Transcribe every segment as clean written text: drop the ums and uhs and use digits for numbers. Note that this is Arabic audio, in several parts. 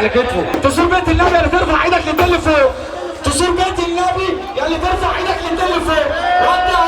على كتفه. تصور بيت النبي يا اللي ترفع ايدك للدل فوق. تصور بيت النبي يا اللي ترفع ايدك للدل فوق. ودع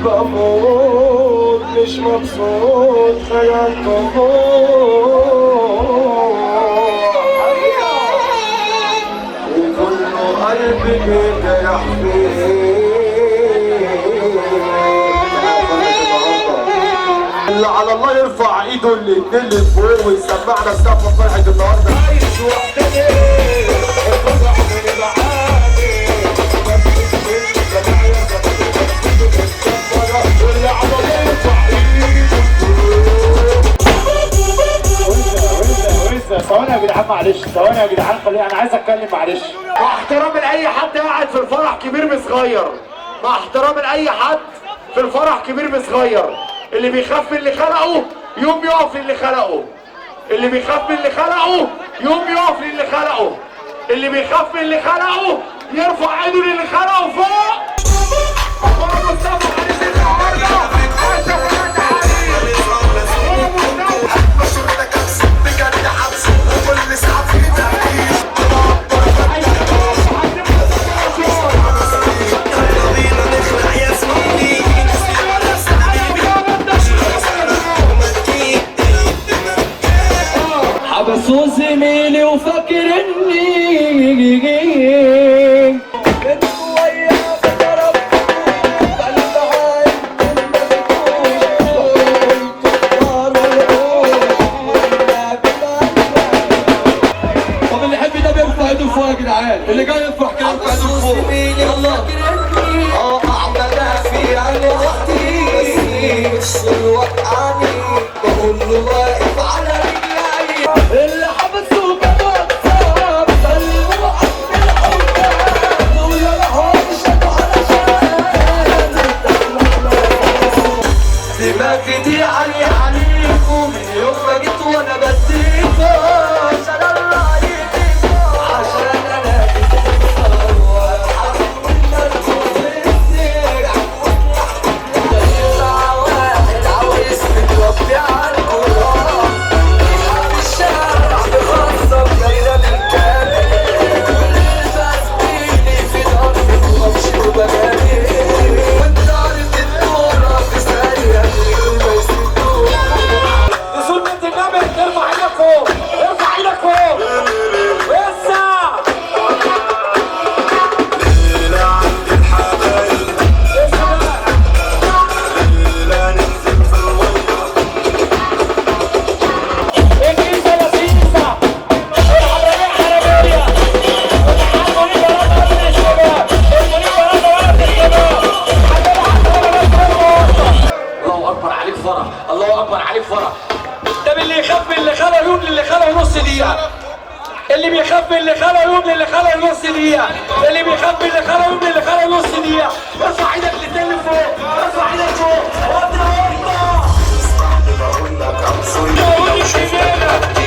بموت مش مبسوط خيال وكل قلبي بيجرح فيه. اللي على الله يرفع ايده الاتنين لفوق ويسمعنا السقف فرحة النهارده. عايش وحدني ثواني يا جدعان، معلش ثواني يا جدعان، خليني انا عايز اتكلم معلش. مع احترامي لاي حد قاعد في الفرح كبير بصغير، مع احترامي لاي حد في الفرح كبير بصغير، اللي بيخاف من اللي خلقه يوم يقف للي خلقه، اللي بيخاف من اللي خلقه يوم يقف للي خلقه، اللي بيخاف من اللي خلقه يرفع ايده للي خلقه فوق. حبسوا زميلي وفاكر اني طب اللي يحب ده بيرفع ايده فوق يا جدعان، اللي جاي يفرح كده يرفع ايده فوق. يلا اعمل في علاقتي بس وقعني بقول له واقف على رجلي اللي حبسوا كمان صار سلموا عند الحكام ويا لهم شدوا علشان دماغي دي عالية عليكم من يوم ما جيت وانا بديكم عشان الله يديكم عشان انا بتكسر واتحرك من مركوز السير واحد عاوز متربي على القرآن يلعب الشارع بخاصة بليلة بالكامل واللباس بيني في الأرض بمشي وبجاري وانت عارف الدورة في ثانية اللي ما يسيبوش. تصور بيت النبي ارفع ايدك فوق، ارفع ايدك فوق لسه. الليلة عند الحبايب الليلة ننزل في المية الكنيسة لسيسة العربية حربية المنيب بلد ولد الشباب، المنيب بلد ولد الشباب. الله أكبر عليك فرح، الله أكبر عليك فرح. ده اللي يخاف من اللي خلقه يوم للي خلقه نص دقيقة، اللي بيخاف من اللي خلقه يوم للي خلقه نص دقيقة، اللي بيخاف من اللي خلقه يوم للي خلقه نص دقيقة. ارفع ايدك للتاني فوق، ارفع ايدك فوق. بقول لك I'm sorry